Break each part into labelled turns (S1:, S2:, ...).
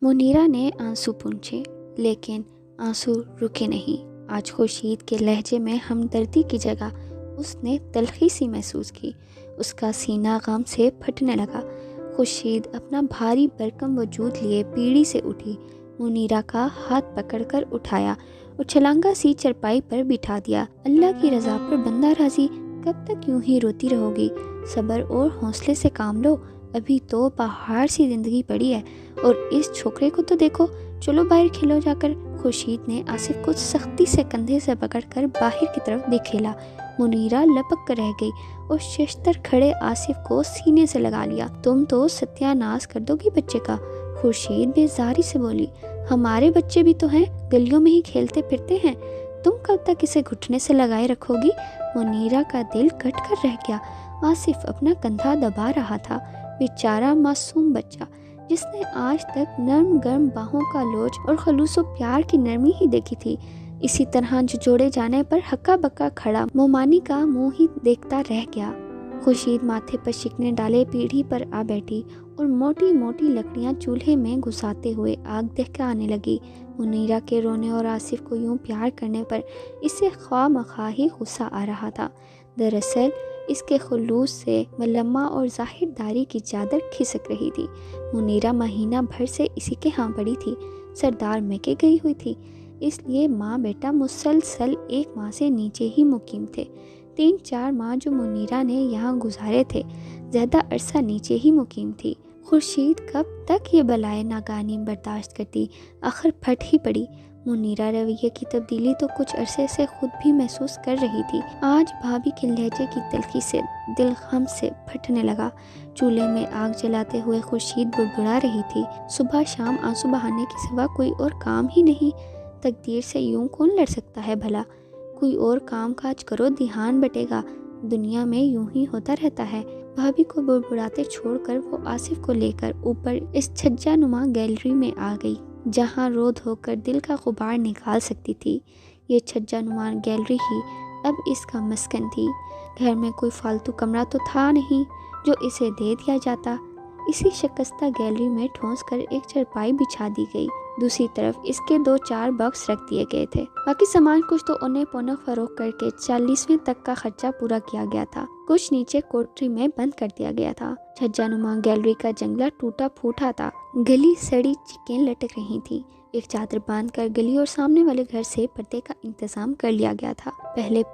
S1: منیرہ نے آنسو پونچھے، لیکن آنسو رکے نہیں۔ آج خورشید کے لہجے میں ہمدردی کی جگہ اس نے تلخی سی محسوس کی۔ اس کا سینہ غم سے پھٹنے لگا۔ خورشید اپنا بھاری بھرکم وجود لیے پیڑھی سے اٹھی، منیرہ کا ہاتھ پکڑ کر اٹھایا اور چھلانگا سی چرپائی پر بٹھا دیا۔ اللہ کی رضا پر بندہ راضی، کب تک یوں ہی روتی رہو گی؟ صبر اور حوصلے سے کام لو، ابھی تو پہاڑ سی زندگی پڑی ہے، اور اس چھوکرے کو تو دیکھو، چلو باہر کھیلو جا کر۔ خورشید نے آصف کو سختی سے کندھے سے پکڑ کر باہر کی طرف دکھیلا۔ منیرہ لپک کر رہ گئی اور ششتر کھڑے آصف کو سینے سے لگا لیا۔ تم تو ستیہ ناش کر دو گی بچے کا، خورشید بیزاری سے بولی۔ ہمارے بچے بھی تو ہیں، گلیوں میں ہی کھیلتے پھرتے ہیں، تم کب تک اسے گھٹنے سے لگائے رکھو گی؟ منیرہ کا دل کٹ کر رہ گیا۔ آصف اپنا کندھا دبا رہا تھا، بیچارہ معصوم بچہ جس نے آج تک نرم گرم باہوں کا لوچ اور خلوص و پیار کی نرمی ہی دیکھی تھی، اسی طرح جھنجھوڑے جانے پر ہکا بکا کھڑا مومانی کا منہ ہی دیکھتا رہ گیا۔ خورشید ماتھے پر شکنے ڈالے پیڑھی پر آ بیٹھی اور موٹی موٹی لکڑیاں چولہے میں گھساتے ہوئے آگ دہکانے لگی۔ منیرہ کے رونے اور آصف کو یوں پیار کرنے پر اسے خواہ مخواہ ہی غصہ آ رہا تھا۔ دراصل اس کے خلوص سے ملمہ اور ظاہر داری کی چادر کھسک رہی تھی۔ منیرہ مہینہ بھر سے اسی کے ہاں پڑی تھی، سردار میکے گئی ہوئی تھی، اس لیے ماں بیٹا مسلسل 1 ماہ سے نیچے ہی مقیم تھے۔ 3-4 ماہ جو منیرہ نے یہاں گزارے تھے، زیادہ عرصہ نیچے ہی مقیم تھی۔ خورشید کب تک یہ بلائے ناگہانی برداشت کرتی، آخر پھٹ ہی پڑی۔ منیرہ رویے کی تبدیلی تو کچھ عرصے سے خود بھی محسوس کر رہی تھی۔ آج بھابھی کے لہجے کی تلخی سے دل غم سے پھٹنے لگا۔ چولہے میں آگ جلاتے ہوئے خورشید بڑبڑا رہی تھی، صبح شام آنسو بہانے کے سوا کوئی اور کام ہی نہیں۔ تقدیر سے یوں کون لڑ سکتا ہے بھلا؟ کوئی اور کام کاج کرو، دھیان بٹے گا، دنیا میں یوں ہی ہوتا رہتا ہے۔ بھابھی کو بڑبڑاتے چھوڑ کر وہ آصف کو لے کر اوپر اس چھجا نما گیلری میں آ گئی، جہاں رو دھو کر دل کا غبار نکال سکتی تھی۔ یہ چھجا نما گیلری ہی اب اس کا مسکن تھی۔ گھر میں کوئی فالتو کمرہ تو تھا نہیں جو اسے دے دیا جاتا۔ اسی شکستہ گیلری میں ٹھونس کر ایک چرپائی بچھا دی گئی، دوسری طرف اس کے 2-4 باکس رکھ دیے گئے تھے۔ باقی سامان کچھ تو اونے پونے فروخت کر کے 40ویں تک کا خرچہ پورا کیا گیا تھا، کچھ نیچے کوٹری میں بند کر دیا گیا تھا۔ چھجا نما گیلری کا جنگلہ ٹوٹا پھوٹا تھا، گلی سڑی چیخیں لٹک رہی تھی۔ ایک چادر باندھ کر گلی اور سامنے والے گھر سے پردے کا انتظام کر لیا گیا تھا۔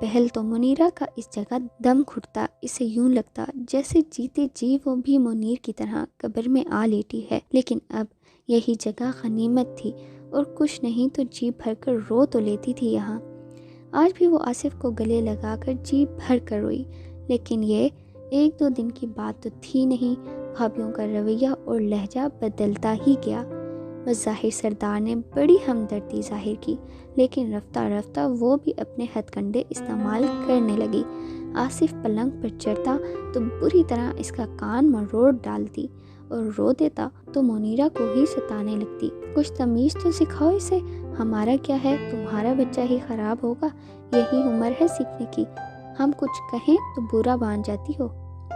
S1: پہل تو منیرہ کا اس جگہ دم گھٹتا، اسے یوں لگتا جیسے جیتے جی وہ بھی منیر کی طرح قبر میں آ لیٹی ہے، لیکن اب یہی جگہ غنیمت تھی اور کچھ نہیں تو جی بھر کر رو تو لیتی تھی یہاں۔ آج بھی وہ آصف کو گلے لگا کر جی بھر کر روئی، لیکن یہ 1-2 دن کی بات تو تھی نہیں۔ بھابھیوں کا رویہ اور لہجہ بدلتا ہی گیا۔ بظاہر سردار نے بڑی ہمدردی ظاہر کی، لیکن رفتہ رفتہ وہ بھی اپنے ہتھ کنڈے استعمال کرنے لگی۔ آصف پلنگ پر چڑھتا تو بری طرح اس کا کان مروڑ ڈالتی، اور رو دیتا تو منیرہ کو ہی ستانے لگتی۔ کچھ تمیز تو سکھاؤ اسے، ہمارا کیا ہے، تمہارا بچہ ہی خراب ہوگا، یہی عمر ہے سیکھنے کی، ہم کچھ کہیں تو برا مان جاتی ہو۔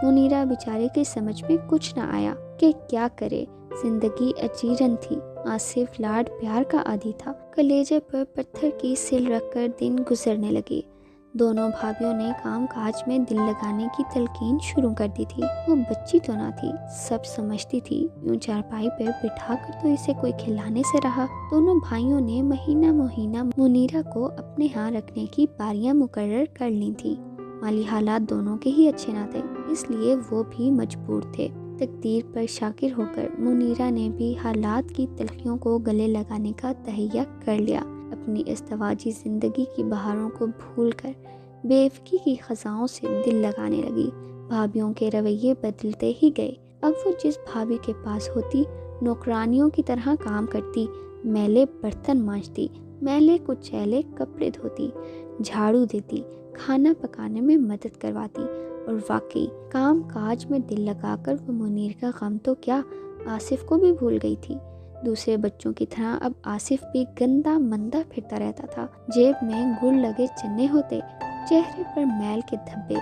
S1: منیرہ بیچارے کی سمجھ میں کچھ نہ آیا کہ کیا کرے، زندگی اجیرن تھی۔ آصف لاڈ پیار کا عادی تھا، کلیجے پر پتھر کی سل رکھ کر دن گزرنے لگے۔ دونوں بھابھیوں نے کام کاج میں دل لگانے کی تلقین شروع کر دی تھی۔ وہ بچی تو نہ تھی، سب سمجھتی تھی، یوں چارپائی پر بٹھا کر تو اسے کوئی کھلانے سے رہا۔ دونوں بھائیوں نے مہینہ منیرہ کو اپنے ہاں رکھنے کی باریاں مقرر کر لی تھیں۔ مالی حالات دونوں کے ہی اچھے نہ تھے، اس لیے وہ بھی مجبور تھے۔ تقدیر پر شاکر ہو کر منیرہ نے بھی حالات کی تلخیوں کو گلے لگانے کا تہیہ کر لیا۔ اپنی ازدواجی زندگی کی بہاروں کو بھول کر بیوقی کی خزاؤں سے دل لگانے لگی۔ بھابھیوں کے رویے بدلتے ہی گئے۔ اب وہ جس بھابھی کے پاس ہوتی، نوکرانیوں کی طرح کام کرتی، میلے برتن مانجتی، میلے کچیلے کپڑے دھوتی، جھاڑو دیتی، کھانا پکانے میں مدد کرواتی، اور واقعی کام کاج میں دل لگا کر وہ منیر کا غم تو کیا، آصف کو بھی بھول گئی تھی۔ دوسرے بچوں کی طرح اب آصف بھی گندا مندہ پھرتا رہتا تھا، جیب میں گڑ لگے چنے ہوتے، چہرے پر میل کے دھبے،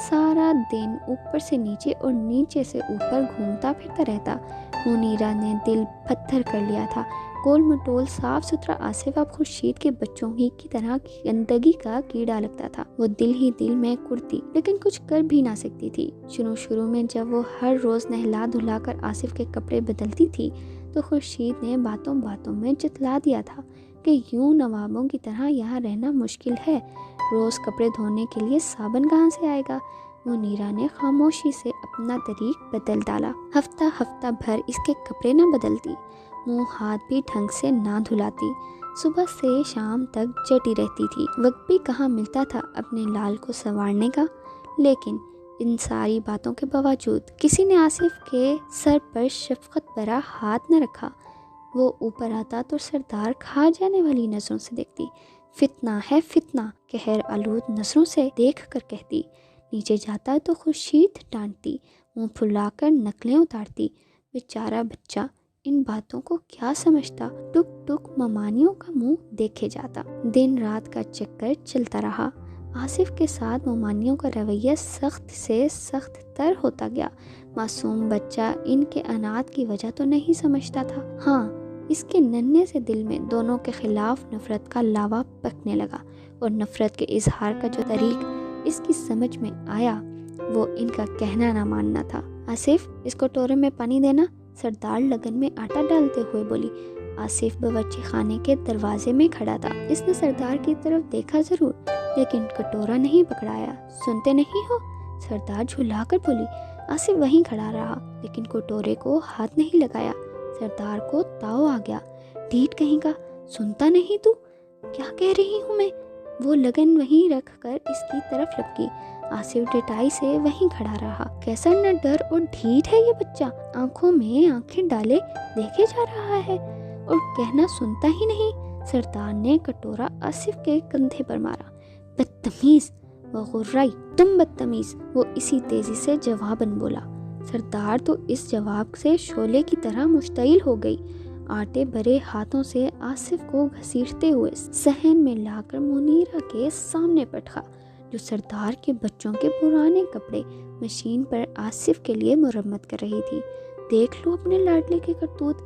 S1: سارا دن اوپر سے نیچے اور نیچے سے اوپر گھومتا پھرتا رہتا، منیرہ نے دل پتھر کر لیا تھا۔ گول مٹول صاف ستھرا آصف اب خورشید کے بچوں ہی کی طرح گندگی کا کیڑا لگتا تھا۔ وہ دل ہی دل میں کرتی لیکن کچھ کر بھی نہ سکتی تھی۔ شروع میں جب وہ ہر روز نہلا دھلا کر آصف کے کپڑے بدلتی تھی تو خورشید نے باتوں باتوں میں جتلا دیا تھا کہ یوں نوابوں کی طرح یہاں رہنا مشکل ہے، روز کپڑے دھونے کے لیے صابن کہاں سے آئے گا۔ منیرہ نے خاموشی سے اپنا طریق بدل ڈالا۔ ہفتہ بھر اس کے کپڑے نہ بدلتی، منہ ہاتھ بھی ڈھنگ سے نہ دھلاتی، صبح سے شام تک جٹی رہتی تھی۔ وقت بھی کہاں ملتا تھا اپنے لال کو سنوارنے کا۔ لیکن ان ساری باتوں کے باوجود کسی نے آصف کے سر پر شفقت بھرا ہاتھ نہ رکھا۔ وہ اوپر آتا تو سردار کھا جانے والی نظروں سے دیکھتی، فتنہ ہے فتنہ قہر آلود نظروں سے دیکھ کر کہتی، نیچے جاتا تو خورشید ڈانٹتی، منہ پھلا کر نقلیں اتارتی۔ بیچارہ بچہ ان باتوں کو کیا سمجھتا، ٹک ٹک ممانیوں کا منہ دیکھے جاتا۔ دن رات کا چکر چلتا رہا۔ آصف کے ساتھ ممانیوں کا رویہ سخت سے سخت تر ہوتا گیا۔ معصوم بچہ ان کے انات کی وجہ تو نہیں سمجھتا تھا، ہاں اس کے ننھے سے دل میں دونوں کے خلاف نفرت کا لاوا پکنے لگا، اور نفرت کے اظہار کا جو طریق اس کی سمجھ میں آیا وہ ان کا کہنا نہ ماننا تھا۔ آصف اس کٹورے میں پانی دینا، سردار لگن میں آٹا ڈالتے ہوئے بولی۔ آصف باورچی خانے کے دروازے میں کھڑا تھا۔ اس نے سردار کی طرف دیکھا ضرور لیکن کٹورا نہیں پکڑایا۔ سنتے نہیں ہو؟ سردار جھلا کر بولی۔ آصف وہیں کھڑا رہا لیکن کٹورے کو ہاتھ نہیں لگایا۔ سردار کو تاؤ آ گیا، ڈھیٹ کہیں کا، سنتا نہیں تو کیا کہہ رہی ہوں میں؟ وہ لگن وہیں رکھ کر اس کی طرف لپکی۔ آصف ڈٹائی سے وہیں کھڑا رہا۔ کیسا نہ ڈر اور ڈھیٹ ہے یہ بچہ، آنکھوں میں آنکھیں ڈالے دیکھے جا رہا ہے اور کہنا سنتا ہی نہیں۔ سردار نے کٹورا آصف کے کندھے پر مارا۔ بدتمیز، وہ غرائی، تم بدتمیز، وہ اسی تیزی سے جواباً بولا۔ سردار تو اس جواب سے شعلے کی طرح مشتعل ہو گئی۔ آٹے بھرے ہاتھوں سے آصف کو گھسیٹتے ہوئے صحن میں لا کر منیرہ کے سامنے پٹکا، جو سردار کے بچوں کے پرانے کپڑے مشین پر آصف کے لیے مرمت کر رہی تھی۔ دیکھ لو اپنے لاڈلے کے کرتوت۔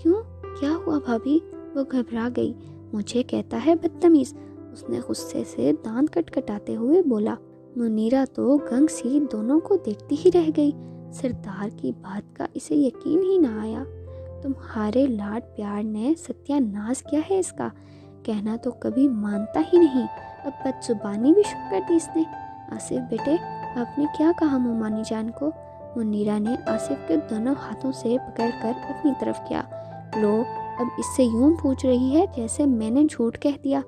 S1: کیوں، کیا ہوا بھابھی؟ وہ گھبرا گئی۔ مجھے کہتا ہے بدتمیز، اس نے غصے سے دانت کٹکھٹاتے ہوئے بولا۔ منیرہ تو گنگ سی دونوں کو دیکھتی ہی رہ گئی۔ سردار کی بات کا اسے یقین ہی نہ آیا۔ تمہارے لاڈ پیار نے ستیہ ناز کیا ہے اس کا، کہنا تو کبھی مانتا ہی نہیں، اب بد زبانی بھی شروع کر دی اس نے۔ آصف بیٹے، آپ نے کیا کہا ممانی جان کو؟ منیرہ نے آصف کے دونوں ہاتھوں سے پکڑ کر اپنی طرف کیا۔ لو، اب اس سے یوں پوچھ رہی ہے جیسے میں نے جھوٹ کہہ دیا۔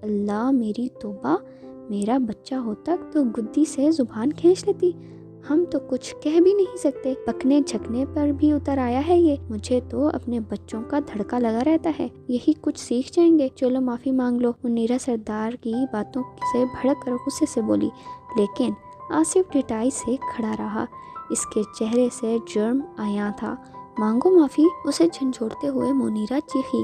S1: اللہ میری توبہ، میرا بچہ ہوتا تو گدی سے زبان کھینچ لیتی۔ ہم تو کچھ کہہ بھی نہیں سکتے، پکنے جھکنے پر بھی اتر آیا ہے یہ۔ مجھے تو اپنے بچوں کا دھڑکا لگا رہتا ہے، یہی کچھ سیکھ جائیں گے۔ چلو معافی مانگ لو، منیرہ سردار کی باتوں سے بھڑک کر غصے سے بولی۔ لیکن آصف ڈٹائی سے کھڑا رہا، اس کے چہرے سے جرم عیاں تھا۔ مانگو معافی، اسے جھنجھوڑتے ہوئے منیرہ چیخی۔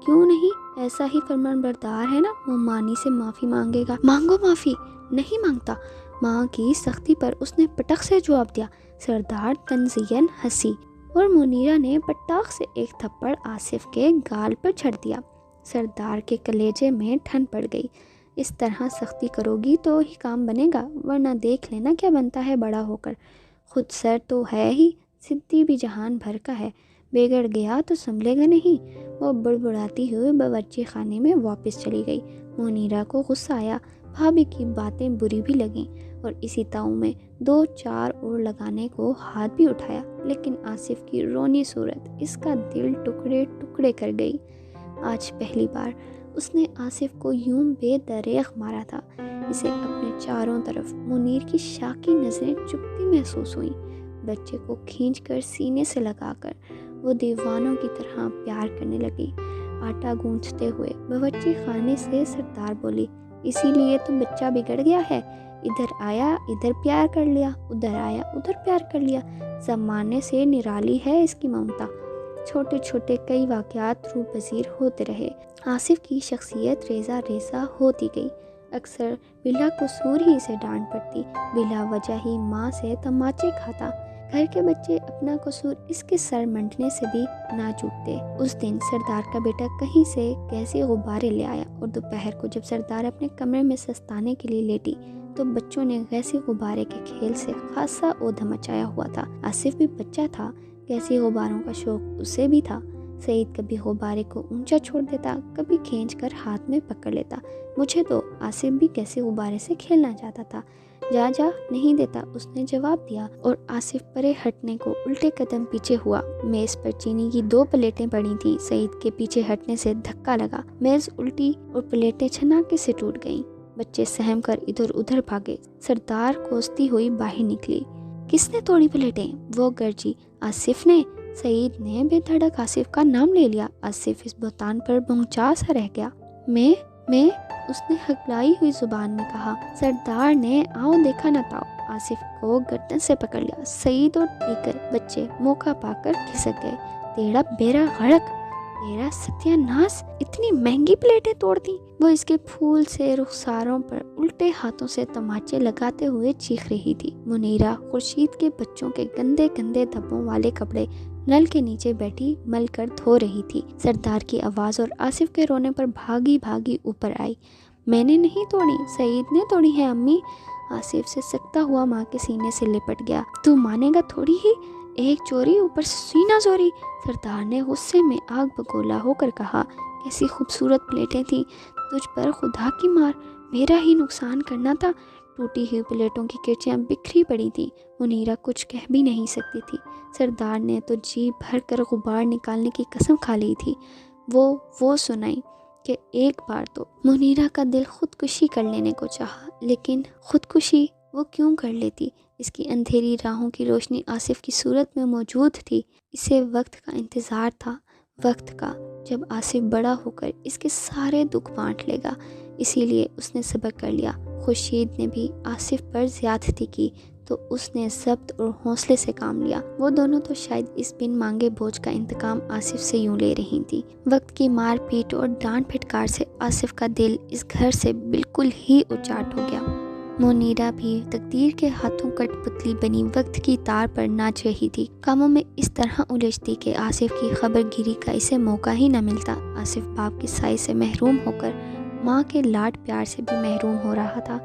S1: کیوں نہیں، ایسا ہی فرمان بردار ہے نا، ممانی سے معافی مانگے گا۔ مانگو معافی۔ نہیں مانگتا، ماں کی سختی پر اس نے پٹخ سے جواب دیا۔ سردار تنزین ہنسی اور منیرہ نے پٹاخ سے ایک تھپڑ آصف کے گال پر چھڑ دیا۔ سردار کے کلیجے میں ٹھن پڑ گئی۔ اس طرح سختی کرو گی تو ہی کام بنے گا، ورنہ دیکھ لینا کیا بنتا ہے بڑا ہو کر۔ خود سر تو ہے ہی، سدھی بھی جہان بھر کا ہے، بگڑ گیا تو سنبھلے گا نہیں۔ وہ بڑبڑاتی ہوئے باورچی خانے میں واپس چلی گئی۔ منیرہ کو غصہ آیا، بھابھی کی باتیں بری بھی لگیں اور اسی تاؤ میں دو چار اور لگانے کو ہاتھ بھی اٹھایا، لیکن آصف کی رونی صورت اس کا دل ٹکڑے ٹکڑے کر گئی۔ آج پہلی بار اس نے آصف کو یوں بے دریغ مارا تھا۔ اسے اپنے چاروں طرف منیر کی شاکی نظریں چپتی محسوس ہوئیں۔ بچے کو کھینچ کر سینے سے لگا کر وہ دیوانوں کی طرح پیار کرنے لگی۔ آٹا گونجتے ہوئے باورچی خانے سے سردار بولی، اسی لیے تو بچہ بگڑ گیا ہے، ادھر آیا ادھر پیار کر لیا، ادھر آیا ادھر پیار کر لیا، زمانے سے نرالی ہے اس کی ممتا۔ چھوٹے چھوٹے کئی واقعات روح پذیر ہوتے رہے۔ آصف کی شخصیت ریزہ ریزہ ہوتی گئی۔ اکثر بلا قصور ہی اسے ڈانٹ پڑتی، بلا وجہ ہی ماں سے تماچے کھاتا، گھر کے بچے اپنا قصور اس کے سر منڈنے سے بھی نہ چوکتے۔ اس دن سردار کا بیٹا کہیں سے گیسی غبارے لے آیا اور دوپہر کو جب سردار اپنے کمرے میں سستانے کے لیے لیٹی تو بچوں نے گیسی غبارے کے کھیل سے خاصا اودھم مچایا ہوا تھا۔ آصف بھی بچہ تھا، گیسی غباروں کا شوق اسے بھی تھا۔ سعید کبھی غبارے کو اونچا چھوڑ دیتا، کبھی کھینچ کر ہاتھ میں پکڑ لیتا۔ مجھے تو آصف بھی گیسی غبارے سے کھیلنا چاہتا تھا۔ جا نہیں دیتا، اس نے جواب دیا، اور آصف پرے ہٹنے کو الٹے قدم پیچھے ہوا۔ میز پر چینی کی 2 پلیٹیں پڑی تھیں۔ سعید کے پیچھے ہٹنے سے دھکا لگا، میز الٹی اور پلیٹیں چھناکے سے ٹوٹ گئیں۔ بچے سہم کر ادھر ادھر بھاگے۔ سردار کوستی ہوئی باہر نکلی۔ کس نے توڑی پلیٹیں؟ وہ گرجی۔ آصف نے۔ سعید نے بے دھڑک آصف کا نام لے لیا۔ آصف اس بہتان پر بھونچا سا رہ گیا۔ میں اس نے ہکلائی ہوئی زبان میں کہا۔ سردار نے آؤ دیکھا نہ تاؤ آصف کو گردن سے پکڑ لیا۔ سعید اور دیگر بچے موقع پا کر کھسک گئے۔ تیرا بیڑا غرق، تیرا ستیہ ناس، اتنی مہنگی پلیٹیں توڑ دی۔ وہ اس کے پھول سے رخساروں پر الٹے ہاتھوں سے تماچے لگاتے ہوئے چیخ رہی تھی۔ منیرہ خورشید کے بچوں کے گندے گندے دھبوں والے کپڑے نل کے نیچے بیٹھی مل کر دھو رہی تھی۔ سردار کی آواز اور آصف کے رونے پر بھاگی بھاگی اوپر آئی۔ میں نے نہیں توڑی، سعید نے توڑی ہے امی۔ آصف سے سکتا ہوا ماں کے سینے سے لپٹ گیا۔ تو مانے گا تھوڑی ہی، ایک چوری اوپر سینہ زوری۔ سردار نے غصے میں آگ بگولا ہو کر کہا۔ کیسی خوبصورت پلیٹیں تھیں، تجھ پر خدا کی مار، میرا ہی نقصان کرنا تھا۔ ٹوٹی ہوئی پلیٹوں کی کرچیاں بکھری پڑی تھیں۔ منیرہ کچھ کہہ بھی نہیں سکتی تھی۔ سردار نے تو جی بھر کر غبار نکالنے کی قسم کھا لی تھی۔ وہ سنائی کہ ایک بار تو منیرہ کا دل خودکشی کر لینے کو چاہا، لیکن خودکشی وہ کیوں کر لیتی؟ اس کی اندھیری راہوں کی روشنی آصف کی صورت میں موجود تھی۔ اسے وقت کا انتظار تھا، وقت کا جب آصف بڑا ہو کر اس کے سارے دکھ بانٹ لے گا۔ اسی لیے اس نے صبر کر لیا۔ خورشید نے بھی آصف پر زیادتی کی تو اس نے ضبط اور حوصلے سے کام لیا۔ وہ دونوں تو شاید اس بن مانگے بوجھ کا انتقام آصف سے یوں لے رہی تھی۔ وقت کی مار پیٹ اور ڈانٹ پھٹکار سے آصف کا دل اس گھر سے بالکل ہی اچاٹ ہو گیا۔ منیرہ بھی تقدیر کے ہاتھوں کٹ پتلی بنی وقت کی تار پر ناچ رہی تھی، کاموں میں اس طرح الجھتی کہ آصف کی خبر گیری کا اسے موقع ہی نہ ملتا۔ آصف باپ کے سائے سے محروم ہو کر ماں کے لاڈ پیار سے بھی محروم ہو رہا تھا۔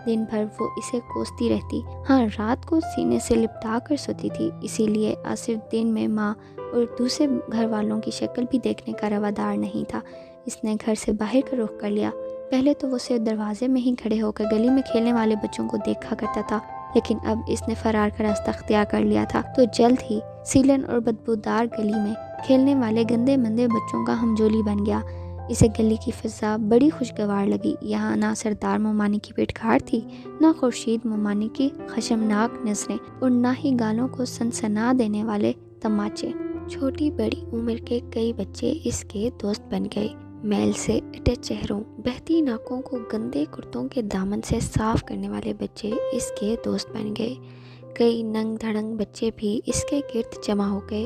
S1: دن بھر وہ اسے کوستی رہتی، ہاں رات کو سینے سے لپٹا کر سوتی تھی۔ اسی لیے آصف دن میں ماں اور دوسرے گھر والوں کی شکل بھی دیکھنے کا روادار نہیں تھا۔ اس نے گھر سے باہر کا رخ کر لیا۔ پہلے تو وہ صرف دروازے میں ہی کھڑے ہو کر گلی میں کھیلنے والے بچوں کو دیکھا کرتا تھا، لیکن اب اس نے فرار کا راستہ اختیار کر لیا تھا تو جلد ہی سیلن اور بدبودار گلی میں کھیلنے والے گندے مندے بچوں کا ہمجولی بن گیا۔ اسے گلی کی فضا بڑی خوشگوار لگی۔ یہاں نہ سردار مومانی کی پیٹ کھاڑ تھی، نہ خورشید مومانی کی خشمناک نظریں، اور نہ ہی گالوں کو سنسنا دینے والے تماچے۔ چھوٹی بڑی عمر کے کئی بچے اس کے دوست بن گئے۔ میل سے اٹے چہروں، بہتی ناکوں کو گندے کرتوں کے دامن سے صاف کرنے والے بچے اس کے دوست بن گئے۔ کئی ننگ دھڑنگ بچے بھی اس کے گرد جمع ہو گئے۔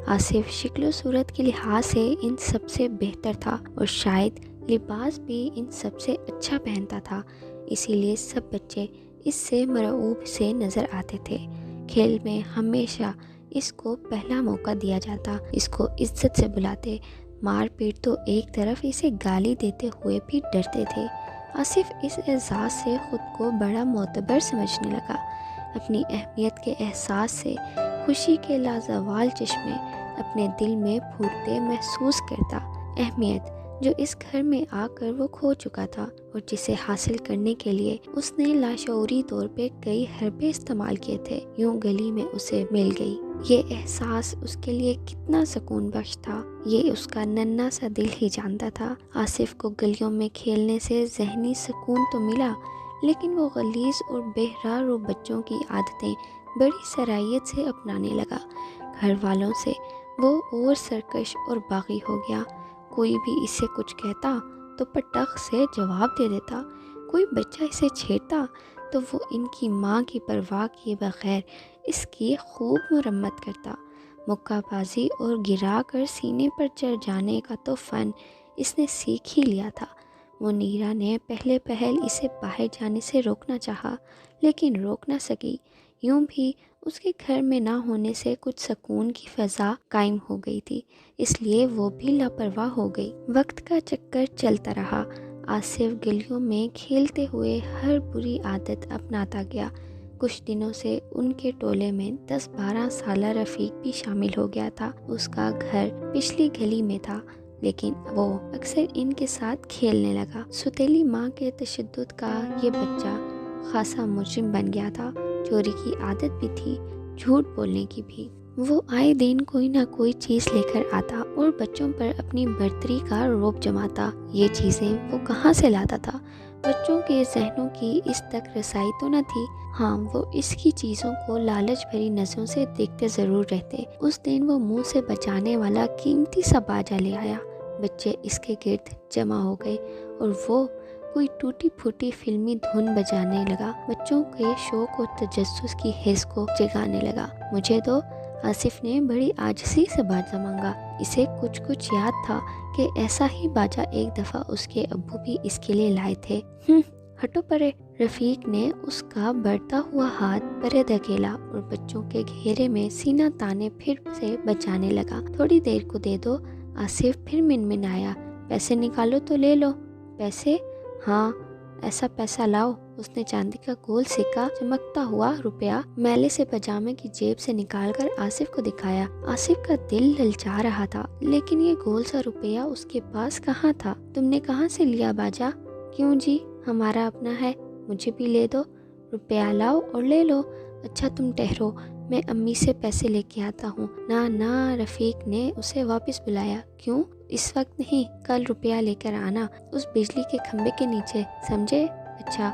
S1: آصف شکل و صورت کے لحاظ سے ان سب سے بہتر تھا اور شاید لباس بھی ان سب سے اچھا پہنتا تھا، اسی لیے سب بچے اس سے مرعوب سے نظر آتے تھے۔ کھیل میں ہمیشہ اس کو پہلا موقع دیا جاتا، اس کو عزت سے بلاتے، مار پیٹ تو ایک طرف، اسے گالی دیتے ہوئے بھی ڈرتے تھے۔ آصف اس اعزاز سے خود کو بڑا معتبر سمجھنے لگا۔ اپنی اہمیت کے احساس سے خوشی کے لازوال چشمے اپنے دل میں پھوٹتے محسوس کرتا۔ اہمیت جو اس گھر میں آ کر وہ کھو چکا تھا اور جسے حاصل کرنے کے لیے اس نے لاشعوری طور پہ کئی حربے استعمال کیے تھے، یوں گلی میں اسے مل گئی۔ یہ احساس اس کے لیے کتنا سکون بخش تھا، یہ اس کا ننھا سا دل ہی جانتا تھا۔ آصف کو گلیوں میں کھیلنے سے ذہنی سکون تو ملا، لیکن وہ غلیظ اور بہرا رو بچوں کی عادتیں بڑی سرائیت سے اپنانے لگا۔ گھر والوں سے وہ اور سرکش اور باغی ہو گیا۔ کوئی بھی اسے کچھ کہتا تو پٹخ سے جواب دے دیتا، کوئی بچہ اسے چھیڑتا تو وہ ان کی ماں کی پرواہ کیے بغیر اس کی خوب مرمت کرتا۔ مکہ بازی اور گرا کر سینے پر چڑھ جانے کا تو فن اس نے سیکھ ہی لیا تھا۔ منیرہ نے پہلے پہل اسے باہر جانے سے روکنا چاہا، لیکن روک نہ سکی۔ یوں بھی اس کے گھر میں نہ ہونے سے کچھ سکون کی فضا قائم ہو گئی تھی، اس لیے وہ بھی لاپرواہ ہو گئی۔ وقت کا چکر چلتا رہا، آصف گلیوں میں کھیلتے ہوئے ہر بری عادت اپناتا گیا۔ کچھ دنوں سے ان کے ٹولے میں 10-12 سالہ رفیق بھی شامل ہو گیا تھا۔ اس کا گھر پچھلی گلی میں تھا، لیکن وہ اکثر ان کے ساتھ کھیلنے لگا۔ ستیلی ماں کے تشدد کا یہ بچہ خاصا مجرم بن گیا تھا۔ چوری کی عادت بھی تھی، جھوٹ بولنے کی بھی۔ وہ آئے دن کوئی نہ کوئی چیز لے کر آتا اور بچوں پر اپنی برتری کا رعب جماتا۔ یہ چیزیں وہ کہاں سے لاتا تھا؟ بچوں کے ذہنوں کی اس تک رسائی تو نہ تھی۔ ہاں، وہ اس کی چیزوں کو لالچ بھری نظروں سے دیکھتے ضرور رہتے۔ اس دن وہ منہ سے بچانے والا قیمتی سا باجا لے آیا۔ بچے اس کے گرد جمع ہو گئے اور وہ کوئی ٹوٹی پھوٹی فلمی دھن بجانے لگا، بچوں کے شوق اور تجسس کی حس کو جگانے لگا۔ مجھے دو، آصف نے بڑی عاجزی سے باجا مانگا۔ اسے کچھ یاد تھا کہ ایسا ہی باجا ایک دفعہ اس کے ابو بھی اس کے لیے لائے تھے۔ ہٹو پرے، رفیق نے اس کا بڑھتا ہوا ہاتھ پرے دھکیلا اور بچوں کے گھیرے میں سینہ تانے پھر سے بچانے لگا۔ تھوڑی دیر کو دے دو، آصف پھر منمنایا۔ پیسے نکالو تو لے لو۔ پیسے؟ ہاں، ایسا پیسہ لاؤ۔ اس نے چاندی کا گول سکہ چمکتا ہوا روپیہ میلے سے پاجامے کی جیب سے نکال کر آصف کو دکھایا۔ آصف کا دل للچا رہا تھا، لیکن یہ گول سا روپیہ اس کے پاس کہاں تھا؟ تم نے کہاں سے لیا باجا؟ کیوں جی، ہمارا اپنا ہے، مجھے بھی لے دو۔ روپیہ لاؤ اور لے لو۔ اچھا تم ٹھہرو، میں امی سے پیسے لے کے آتا ہوں۔ نہ، رفیق نے اسے واپس بلایا۔ کیوں؟ اس وقت نہیں، کل روپیہ لے کر آنا، اس بجلی کے کھمبے کے نیچے، سمجھے؟ اچھا۔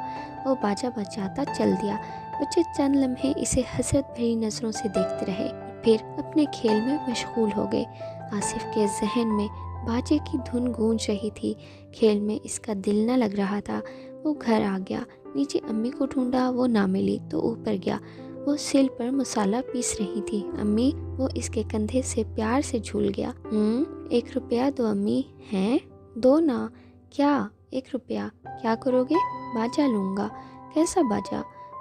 S1: وہ باجا بجاتا چل دیا۔ بچے چند لمحے اسے حسرت بھری نظروں سے دیکھتے رہے اور پھر اپنے کھیل میں مشغول ہو گئے۔ آصف کے ذہن میں باجے کی دھن گونج رہی تھی، کھیل میں اس کا دل نہ لگ رہا تھا۔ وہ گھر آ گیا، نیچے امی کو ڈھونڈا، وہ نہ ملی تو اوپر گیا۔ وہ سل پر مسالہ پیس رہی تھی۔ امی؟ وہ اس کے کندھے سے پیار سے جھول گیا۔ 1 روپیہ دو امی۔ ہیں؟ دو نا۔ کیا 1 روپیہ؟ کیا کرو گے؟ باجا لوں گا۔ کیسا باجا؟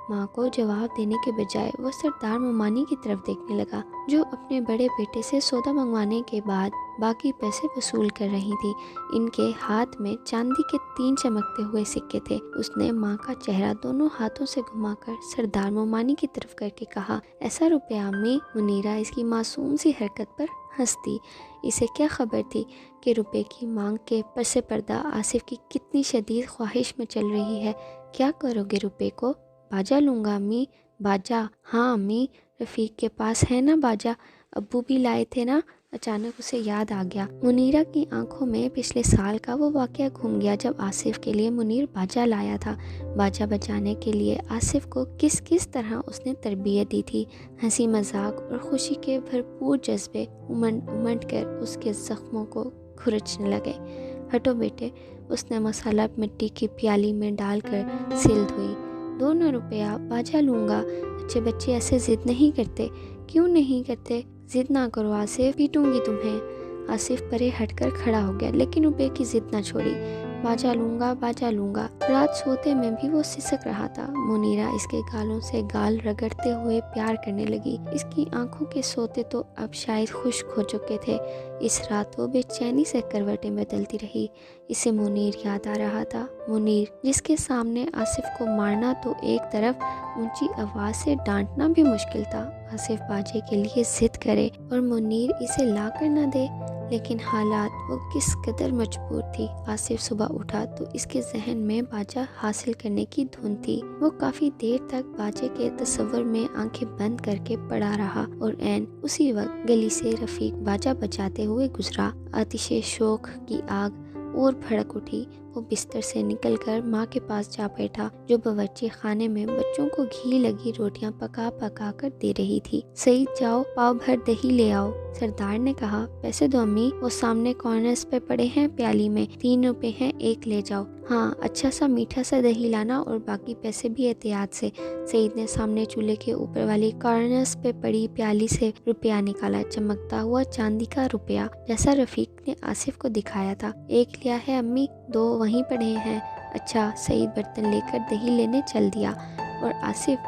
S1: ماں کو جواب دینے کے بجائے وہ سردار ممانی کی طرف دیکھنے لگا، جو اپنے بڑے بیٹے سے سودا منگوانے کے بعد باقی پیسے وصول کر رہی تھی۔ ان کے ہاتھ میں چاندی کے 3 چمکتے ہوئے سکے تھے۔ اس نے ماں کا چہرہ دونوں ہاتھوں سے گھما کر سردار ممانی کی طرف کر کے کہا، ایسا روپیہ امی؟ منیرہ اس کی معصوم سی حرکت پر ہنس دی۔ اسے کیا خبر تھی کہ روپے کی مانگ کے پس پردہ آصف کی کتنی شدید خواہش میں چل رہی ہے۔ کیا کرو گے روپے کو؟ باجا لوں گا امی۔ باجا؟ ہاں امی، رفیق کے پاس ہے نا باجا، ابو بھی لائے تھے نا۔ اچانک اسے یاد آ گیا۔ منیرہ کی آنکھوں میں پچھلے سال کا وہ واقعہ گھوم گیا جب آصف کے لیے منیر باجا لایا تھا۔ باجا بجانے کے لیے آصف کو کس طرح اس نے تربیت دی تھی۔ ہنسی مذاق اور خوشی کے بھرپور جذبے امنڈ کر اس کے زخموں کو کھرچنے لگے۔ ہٹو بیٹے، اس نے مسالہ مٹی کی پیالی میں ڈال کر سل دھوئی۔ 2 روپیہ، باجا لوں گا۔ اچھے بچے ایسے ضد نہیں کرتے۔ کیوں نہیں کرتے؟ ضد نہ کرو آصف، پیٹوں گی تمہیں۔ آصف پرے ہٹ کر کھڑا ہو گیا، لیکن روپے کی ضد نہ چھوڑی۔ باجا لوں گا، باجا لوں گا۔ رات سوتے میں بھی وہ سسک رہا تھا۔ منیرہ اس کے گالوں سے گال رگڑتے ہوئے پیار کرنے لگی۔ اس کی آنکھوں کے سوتے تو اب شاید خشک ہو چکے تھے۔ اس رات وہ بے چینی سے کروٹیں بدلتی رہی۔ اسے منیر یاد آ رہا تھا، منیر جس کے سامنے آصف کو مارنا تو ایک طرف، اونچی آواز سے ڈانٹنا بھی مشکل تھا۔ آصف باجے کے لیے ضد کرے اور منیر اسے لا کر نہ دے، لیکن حالات وہ کس قدر مجبور تھی۔ آصف صبح اٹھا تو اس کے ذہن میں باجا حاصل کرنے کی دھن تھی۔ وہ کافی دیر تک باجے کے تصور میں آنکھیں بند کر کے پڑا رہا اور عین اسی وقت گلی سے رفیق باجا بجاتے ہوئے گزرا۔ آتش شوق کی آگ اور بھڑک اٹھی۔ وہ بستر سے نکل کر ماں کے پاس جا بیٹھا، جو باورچی خانے میں بچوں کو گھی لگی روٹیاں پکا کر دے رہی تھی۔ سعید جاؤ، پاؤ بھر دہی لے آؤ، سردار نے کہا۔ پیسے دو امی، وہ سامنے کارنرز پہ پڑے ہیں پیالی میں، 3 روپے ہیں، 1 لے جاؤ۔ ہاں، اچھا سا میٹھا سا دہی لانا اور باقی پیسے بھی احتیاط سے۔ سعید نے سامنے چولہے کے اوپر والی کارنرز پہ پڑی پیالی سے روپیہ نکالا، چمکتا ہوا چاندی کا روپیہ، جیسا رفیق نے آصف کو دکھایا تھا۔ 1 لیا ہے امی، 2 وہیں پڑے ہیں۔ اچھا۔ سعید برتن لے کر دہی لینے چل دیا اور آصف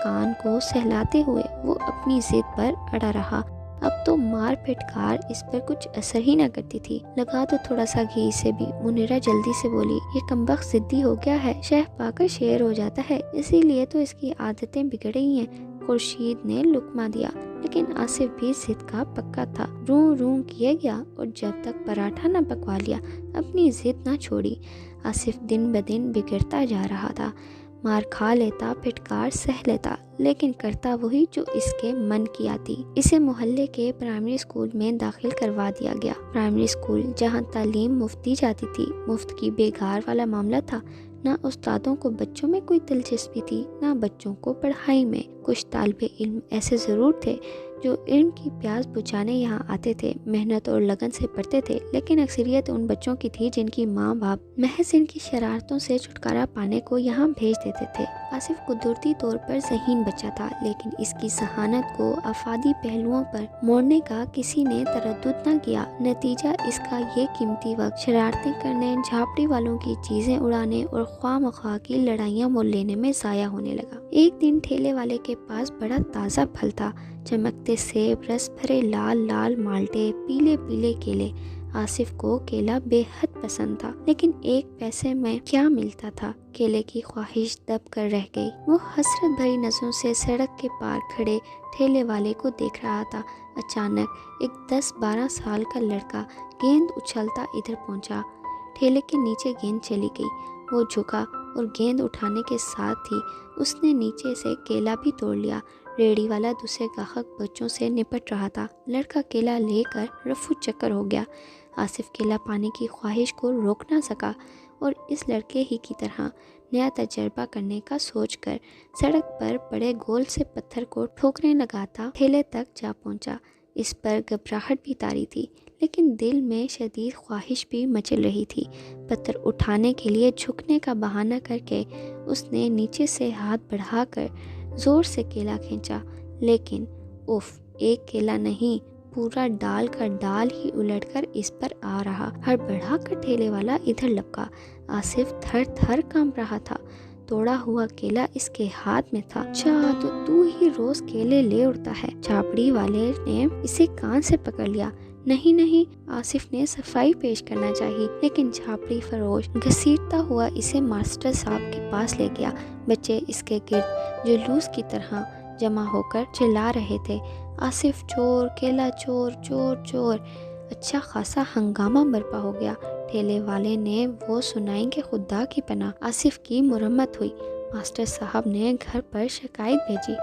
S1: کان کو سہلاتے ہوئے وہ اپنی ضد پر اڑا رہا۔ اب تو مار پھٹکار اس پر کچھ اثر ہی نہ کرتی تھی۔ لگا تو تھوڑا سا گھی سے بھی، منیرہ جلدی سے بولی۔ یہ کمبخت ضدی ہو گیا ہے، شہ پا کر شیر ہو جاتا ہے، اسی لیے تو اس کی عادتیں بگڑ گئی ہیں۔ خورشید نے لقمہ دیا، لیکن آصف بھی ضد کا پکا تھا۔ روں روں کیے گیا اور جب تک پراٹھا نہ پکوا لیا اپنی ضد نہ چھوڑی۔ آصف دن بدن بگڑتا جا رہا تھا۔ مار کھا لیتا، پھٹکار سہ لیتا، لیکن کرتا وہی جو اس کے من کی آتی۔ اسے محلے کے پرائمری اسکول میں داخل کروا دیا گیا۔ پرائمری اسکول جہاں تعلیم مفت دی جاتی تھی، مفت کی بیگار والا معاملہ تھا۔ نہ استادوں کو بچوں میں کوئی دلچسپی تھی، نہ بچوں کو پڑھائی میں۔ کچھ طالب علم ایسے ضرور تھے جو علم کی پیاس بجھانے یہاں آتے تھے، محنت اور لگن سے پڑھتے تھے، لیکن اکثریت ان بچوں کی تھی جن کی ماں باپ محض ان کی شرارتوں سے چھٹکارا پانے کو یہاں بھیج دیتے تھے۔ آصف قدرتی طور پر ذہین بچہ تھا، لیکن اس کی ذہانت کو افادی پہلوؤں پر موڑنے کا کسی نے تردد نہ کیا۔ نتیجہ اس کا یہ قیمتی وقت شرارتیں کرنے، جھاپڑی والوں کی چیزیں اڑانے اور خواہ مخواہ کی لڑائیاں مول لینے میں ضائع ہونے لگا۔ ایک دن ٹھیلے والے کے پاس بڑا تازہ پھل تھا، چمکتے سیب، رس بھرے لال لال مالٹے، پیلے پیلے کیلے۔ آصف کو کیلا بے حد پسند تھا، لیکن 1 پیسے میں کیا ملتا تھا؟ کیلے کی خواہش دب کر رہ گئی۔ وہ حسرت بھری نظروں سے سڑک کے پار کھڑے ٹھیلے والے کو دیکھ رہا تھا۔ اچانک ایک 10-12 سال کا لڑکا گیند اچھلتا ادھر پہنچا۔ ٹھیلے کے نیچے گیند چلی گئی۔ وہ جھکا اور گیند اٹھانے کے ساتھ ہی اس نے نیچے سے کیلا بھی توڑ لیا۔ ریڑھی والا دوسرے گاہک بچوں سے نپٹ رہا تھا۔ لڑکا کیلا لے کر رفو چکر ہو گیا۔ آصف کیلا پانے کی خواہش کو روک نہ سکا اور اس لڑکے ہی کی طرح نیا تجربہ کرنے کا سوچ کر سڑک پر پڑے گول سے پتھر کو ٹھوکریں لگاتا ٹھیلے تک جا پہنچا۔ اس پر گھبراہٹ بھی طاری تھی، لیکن دل میں شدید خواہش بھی مچل رہی تھی۔ پتھر اٹھانے کے لیے جھکنے کا بہانہ کر کے اس نے نیچے سے ہاتھ بڑھا کر زور سے کیلا کھینچا، لیکن ایک کیلا نہیں، پورا ڈال کا ڈال ہی الٹ کر اس پر آ رہا۔ ہڑبڑا کر ٹھیلے والا ادھر لپکا۔ آصف تھر تھر کانپ رہا تھا۔ توڑا ہوا کیلا اس کے ہاتھ میں تھا۔ چاہ تو ہی روز کیلے لے اڑتا ہے۔ جھاپڑی والے نے اسے کان سے پکڑ لیا۔ نہیں نہیں، آصف نے صفائی پیش کرنا چاہی، لیکن جھاپڑی فروش گھسیٹتا ہوا اسے ماسٹر صاحب کے پاس لے گیا۔ بچے اس کے گرد جلوس کی طرح جمع ہو کر چلا رہے تھے، آصف چور، کیلا چور، چور چور۔ اچھا خاصا ہنگامہ برپا ہو گیا۔ ٹھیلے والے نے وہ سنائیں کہ خدا کی پناہ۔ آصف کی مرمت ہوئی۔ ماسٹر صاحب نے گھر پر شکایت بھیجی۔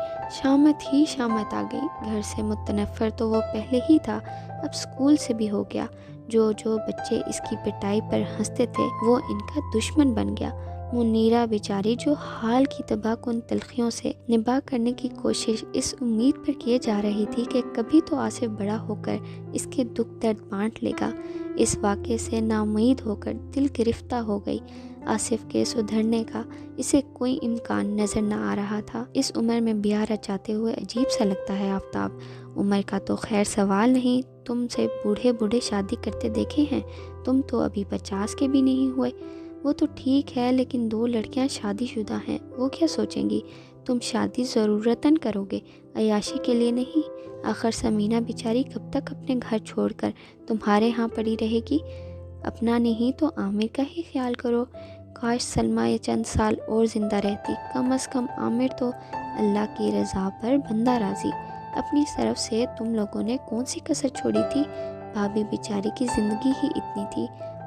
S1: شامت آ گئی۔ گھر سے متنفر تو وہ پہلے ہی تھا، اب اسکول سے بھی ہو گیا۔ جو بچے اس کی پٹائی پر ہنستے تھے وہ ان کا دشمن بن گیا۔ منیرہ بیچاری جو حال کی تباہ کن تلخیوں سے نباہ کرنے کی کوشش اس امید پر کیے جا رہی تھی کہ کبھی تو آصف بڑا ہو کر اس کے دکھ درد بانٹ لے گا، اس واقعے سے ناامید ہو کر دل گرفتہ ہو گئی۔ آصف کے سدھرنے کا اسے کوئی امکان نظر نہ آ رہا تھا۔ اس عمر میں بیاہ رچاتے ہوئے عجیب سا لگتا ہے آفتاب۔ عمر کا تو خیر سوال نہیں، تم سے بوڑھے شادی کرتے دیکھے ہیں، تم تو ابھی 50 کے بھی نہیں ہوئے۔ وہ تو ٹھیک ہے، لیکن 2 لڑکیاں شادی شدہ ہیں، وہ کیا سوچیں گی؟ تم شادی ضرورتاً کرو گے، عیاشی کے لیے نہیں۔ آخر سمینہ بیچاری کب تک اپنے گھر چھوڑ کر تمہارے ہاں پڑی رہے گی؟ اپنا نہیں تو عامر کا ہی خیال کرو۔ کاش سلمیٰ یہ چند سال اور زندہ رہتی، کم از کم عامر تو اللہ کی رضا پر بندہ راضی۔ اپنی طرف سے تم لوگوں نے کون سی کسر چھوڑی تھی؟ بھابھی بیچاری کی زندگی ہی اتنی تھی۔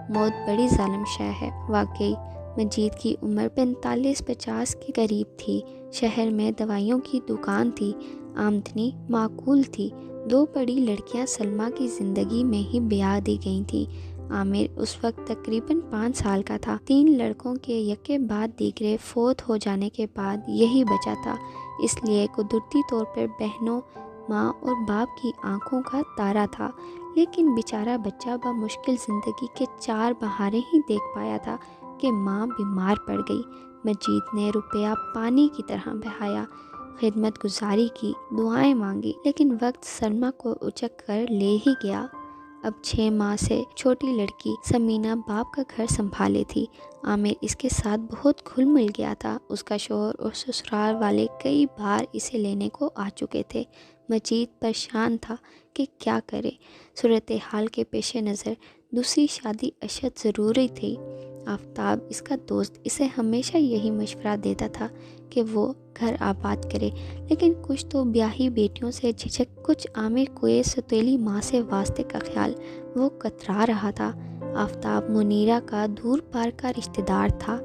S1: موت بڑی ظالم شے ہے۔ واقعی مجید کی عمر 45-50 کے قریب تھی۔ شہر میں دوائیوں کی دکان تھی، آمدنی معقول تھی۔ 2 بڑی لڑکیاں سلمیٰ کی زندگی میں ہی بیاہ دی گئی تھیں۔ عامر اس وقت تقریباً 5 سال کا تھا۔ 3 لڑکوں کے یکے بعد دیگرے فوت ہو جانے کے بعد یہی بچا تھا، اس لیے قدرتی طور پر بہنوں، ماں اور باپ کی آنکھوں کا تارا تھا۔ لیکن بیچارہ بچہ بمشکل زندگی کے 4 بہاریں ہی دیکھ پایا تھا کہ ماں بیمار پڑ گئی۔ مجید نے روپیہ پانی کی طرح بہایا، خدمت گزاری کی، دعائیں مانگی، لیکن وقت سلمیٰ کو اچک کر لے ہی گیا۔ اب 6 ماہ سے چھوٹی لڑکی سمینہ باپ کا گھر سنبھالے تھی۔ عامر اس کے ساتھ بہت گھل مل گیا تھا۔ اس کا شوہر اور سسرال والے کئی بار اسے لینے کو آ چکے تھے۔ مجید پریشان تھا کہ کیا کرے۔ صورتحال کے پیش نظر دوسری شادی اشد ضروری تھی۔ آفتاب اس کا دوست اسے ہمیشہ یہی مشورہ دیتا تھا کہ وہ گھر آباد کرے، لیکن کچھ تو بیاہی بیٹیوں سے جھجک، کچھ عامر کوئے ستیلی ماں سے واسطے کا خیال، وہ کترا رہا تھا۔ آفتاب منیرہ کا دور پار کا رشتہ دار تھا۔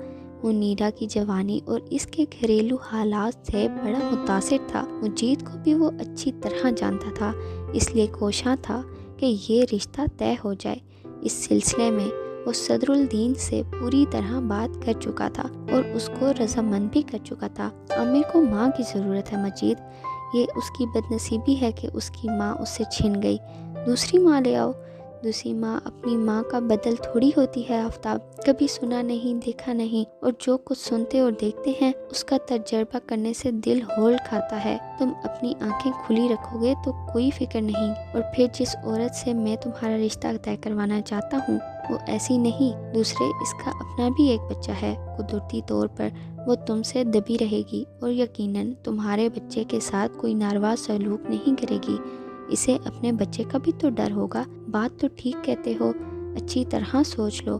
S1: منیرہ کی جوانی اور اس کے گھریلو حالات سے بڑا متاثر تھا۔ مجید کو بھی وہ اچھی طرح جانتا تھا، اس لیے کوشاں تھا کہ یہ رشتہ طے ہو جائے۔ اس سلسلے میں وہ صدر الدین سے پوری طرح بات کر چکا تھا اور اس کو رضامند بھی کر چکا تھا۔ عامر کو ماں کی ضرورت ہے مجید، یہ اس کی بد نصیبی ہے کہ اس کی ماں اس سے چھن گئی، دوسری ماں لے آؤ۔ دوسری ماں اپنی ماں کا بدل تھوڑی ہوتی ہے آفتاب، کبھی سنا نہیں دیکھا نہیں، اور جو کچھ سنتے اور دیکھتے ہیں اس کا تجربہ کرنے سے دل ہول کھاتا ہے۔ تم اپنی آنکھیں کھلی رکھو گے تو کوئی فکر نہیں، اور پھر جس عورت سے میں تمہارا رشتہ طے کروانا چاہتا ہوں وہ ایسی نہیں، دوسرے اس کا اپنا بھی ایک بچہ ہے، قدرتی طور پر وہ تم سے دبی رہے گی اور یقیناً تمہارے بچے کے ساتھ کوئی ناروا سلوک نہیں کرے گی۔ اسے اپنے بچے کا بھی تو ڈر ہوگا۔ بات تو ٹھیک کہتے ہو، اچھی طرح سوچ لو۔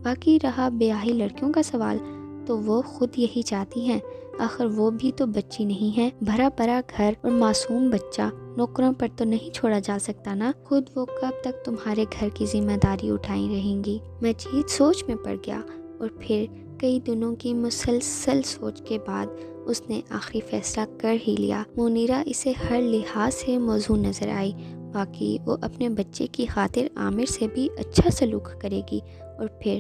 S1: باقی رہا بیاہی لڑکیوں کا سوال، تو وہ خود یہی چاہتی ہیں، آخر وہ بھی تو بچی نہیں ہے۔ بھرا بھرا گھر اور معصوم بچہ نوکروں پر تو نہیں چھوڑا جا سکتا نا، خود وہ کب تک تمہارے گھر کی ذمہ داری اٹھائی رہیں گی۔ مجید سوچ میں پڑ گیا اور پھر کئی دنوں کی مسلسل سوچ کے بعد اس نے آخری فیصلہ کر ہی لیا۔ منیرہ اسے ہر لحاظ سے موزوں نظر آئی، باقی وہ اپنے بچے کی خاطر عامر سے بھی اچھا سلوک کرے گی، اور پھر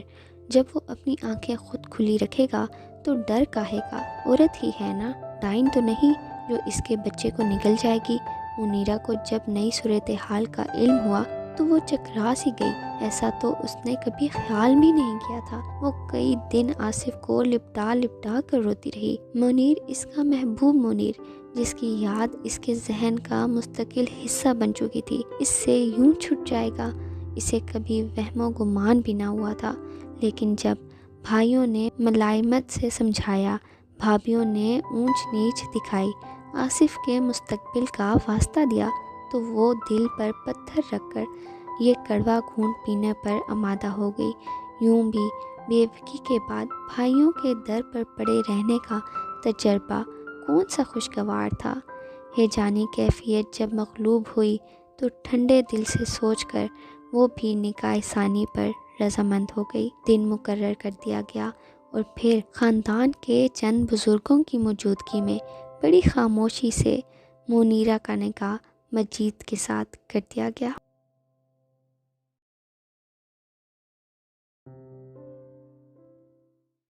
S1: جب وہ اپنی آنکھیں خود کھلی رکھے گا تو ڈر کاہے گا، عورت ہی ہے نا، ڈائن تو نہیں جو اس کے بچے کو نگل جائے گی۔ منیرہ کو جب نئی صورتحال کا علم ہوا تو وہ چکرا سی گئی، ایسا تو اس نے کبھی خیال بھی نہیں کیا تھا۔ وہ کئی دن آصف کو لپٹا لپٹا کر روتی رہی۔ منیر، اس کا محبوب منیر، جس کی یاد اس کے ذہن کا مستقل حصہ بن چکی تھی، اس سے یوں چھٹ جائے گا، اسے کبھی وہم و گمان بھی نہ ہوا تھا۔ لیکن جب بھائیوں نے ملائمت سے سمجھایا، بھابھیوں نے اونچ نیچ دکھائی، آصف کے مستقبل کا واسطہ دیا، تو وہ دل پر پتھر رکھ کر یہ کڑوا گھونٹ پینے پر آمادہ ہو گئی۔ یوں بھی بیوگی کے بعد بھائیوں کے در پر پڑے رہنے کا تجربہ کون سا خوشگوار تھا۔ یہ جانی کیفیت جب مغلوب ہوئی تو ٹھنڈے دل سے سوچ کر وہ بھی نکاح ثانی پر رضامند ہو گئی۔ دن مقرر کر دیا گیا اور پھر خاندان کے چند بزرگوں کی موجودگی میں بڑی خاموشی سے منیرہ کا نکاح مجید کے ساتھ کر دیا گیا۔